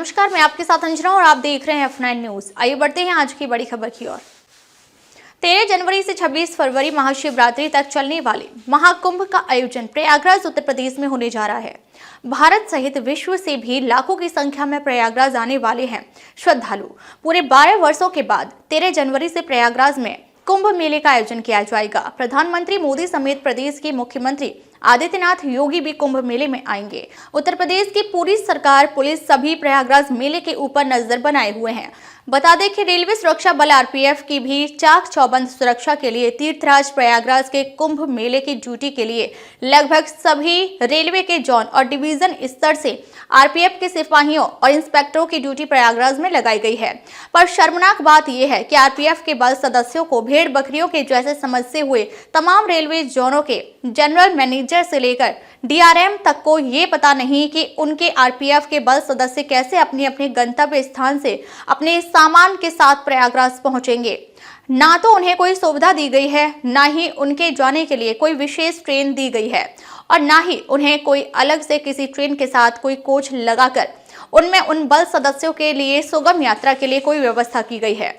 नमस्कार, मैं आपके साथ अंजना और आप देख रहे हैं F9 न्यूज। आइए बढ़ते हैं आज की बड़ी खबर की ओर। 13 जनवरी से 26 फरवरी महाशिवरात्रि तक चलने वाले महाकुंभ का आयोजन प्रयागराज उत्तर प्रदेश में होने जा रहा है। भारत सहित विश्व से भी लाखों की संख्या में प्रयागराज आने वाले हैं श्रद्धालु। पूरे 12 वर्षों के बाद 13 जनवरी से प्रयागराज में कुंभ मेले का आयोजन किया जाएगा। प्रधानमंत्री मोदी समेत प्रदेश के मुख्यमंत्री आदित्यनाथ योगी भी कुंभ मेले में आएंगे। उत्तर प्रदेश की पूरी सरकार, पुलिस सभी प्रयागराज मेले के ऊपर नजर बनाए हुए हैं। बता दें कि रेलवे सुरक्षा बल आरपीएफ की भी चाक चौबंद सुरक्षा के लिए तीर्थराज प्रयागराज के कुंभ मेले की ड्यूटी के लिए लगभग सभी रेलवे के जोन और डिवीजन स्तर से आरपीएफ के सिपाहियों और इंस्पेक्टरों की ड्यूटी प्रयागराज में लगाई गई है। पर शर्मनाक बात यह है कि आरपीएफ के बल सदस्यों को भेड़ बकरियों के जैसे समझते हुए तमाम रेलवे जोनों के जनरल मैनेजर से लेकर डीआरएम तक को ये पता नहीं कि उनके आरपीएफ के बल सदस्य कैसे अपने अपने गंतव्य स्थान से अपने सामान के साथ प्रयागराज पहुंचेंगे। ना तो उन्हें कोई सुविधा दी गई है, ना ही उनके जाने के लिए कोई विशेष ट्रेन दी गई है और ना ही उन्हें कोई अलग से किसी ट्रेन के साथ कोई कोच लगाकर उनमें उन बल सदस्यों के लिए सुगम यात्रा के लिए कोई व्यवस्था की गई है,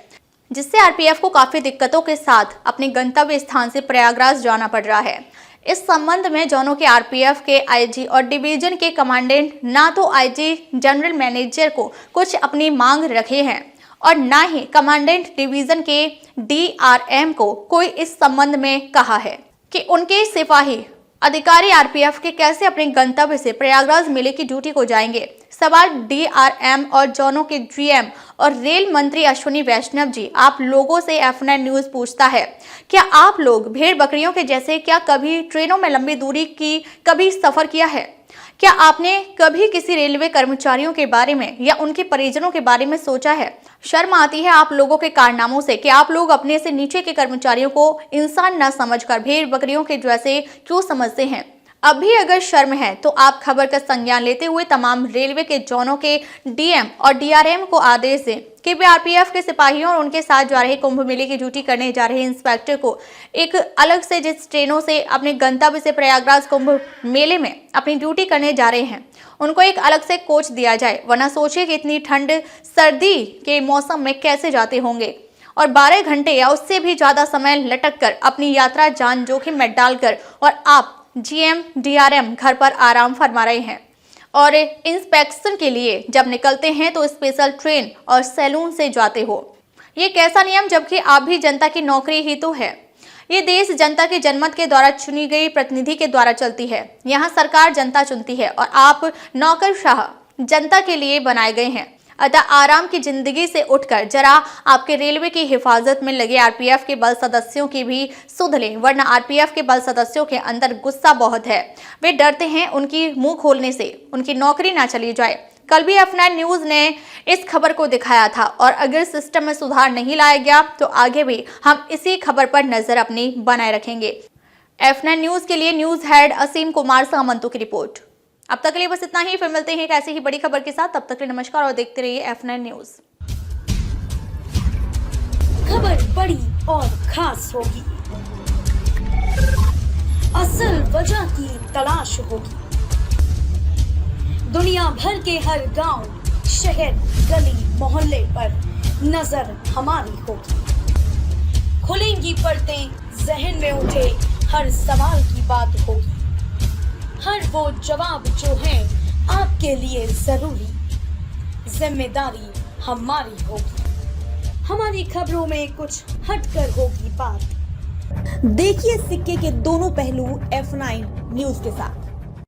जिससे आरपीएफ को काफी दिक्कतों के साथ अपने गंतव्य स्थान से प्रयागराज जाना पड़ रहा है। इस संबंध में जोनों के आरपीएफ के आईजी और डिवीजन के कमांडेंट ना तो आईजी जनरल मैनेजर को कुछ अपनी मांग रखे हैं और ना ही कमांडेंट डिवीजन के डीआरएम को कोई इस संबंध में कहा है कि उनके सिपाही अधिकारी आरपीएफ के कैसे अपने गंतव्य से प्रयागराज मेले की ड्यूटी को जाएंगे। सवाल डीआरएम और जोनों के जीएम और रेल मंत्री अश्विनी वैष्णव जी आप लोगों से F9 न्यूज पूछता है, क्या आप लोग भेड़ बकरियों के जैसे क्या कभी ट्रेनों में लंबी दूरी की कभी सफर किया है? क्या आपने कभी किसी रेलवे कर्मचारियों के बारे में या उनके परिजनों के बारे में सोचा है? शर्म आती है आप लोगों के कारनामों से कि आप लोग अपने से नीचे के कर्मचारियों को इंसान न समझकर भेड़ बकरियों के जैसे क्यों समझते हैं। अब भी अगर शर्म है तो आप खबर का संज्ञान लेते हुए तमाम रेलवे के जोनों के डीएम और डीआरएम को आदेश दें कि वे आरपीएफ के सिपाहियों और उनके साथ जा रहे कुंभ मेले की ड्यूटी करने जा रहे इंस्पेक्टर को एक अलग से जिस ट्रेनों से अपने गंतव्य से प्रयागराज कुंभ मेले में अपनी ड्यूटी करने जा रहे हैं उनको एक अलग से कोच दिया जाए। वरना सोचिए कि इतनी ठंड सर्दी के मौसम में कैसे जाते होंगे और 12 घंटे या उससे भी ज्यादा समय लटक कर अपनी यात्रा जान जोखिम में डालकर और आप जीएम डीआरएम घर पर आराम फरमा रहे हैं और इंस्पेक्शन के लिए जब निकलते हैं तो स्पेशल ट्रेन और सैलून से जाते हो। ये कैसा नियम, जबकि आप भी जनता की नौकरी ही तो है। ये देश जनता के जनमत के द्वारा चुनी गई प्रतिनिधि के द्वारा चलती है। यहाँ सरकार जनता चुनती है और आप नौकरशाह जनता के लिए बनाए गए हैं। अतः आराम की जिंदगी से उठकर जरा आपके रेलवे की हिफाजत में लगे आरपीएफ के बल सदस्यों की भी सुध लें, वरना आरपीएफ के बल सदस्यों के अंदर गुस्सा बहुत है। वे डरते हैं उनकी मुंह खोलने से उनकी नौकरी ना चली जाए। कल भी F9 न्यूज ने इस खबर को दिखाया था और अगर सिस्टम में सुधार नहीं लाया गया तो आगे भी हम इसी खबर पर नजर अपनी बनाए रखेंगे। F9 न्यूज के लिए न्यूज हेड असीम कुमार सामंतु की रिपोर्ट। अब तक के लिए बस इतना ही, फिर मिलते हैं एक ऐसी ही बड़ी खबर के साथ। तब तक के लिए नमस्कार और देखते रहिए F9 न्यूज। खबर बड़ी और खास होगी, असल वजह की तलाश होगी, दुनिया भर के हर गांव, शहर, गली, मोहल्ले पर नजर हमारी होगी। खुलेंगी पर्दें, जहन में उठे हर सवाल की बात होगी, हर वो जवाब जो है आपके लिए जरूरी, जिम्मेदारी हमारी होगी। हमारी खबरों में कुछ हटकर होगी बात। देखिए सिक्के के दोनों पहलू F9 न्यूज के साथ।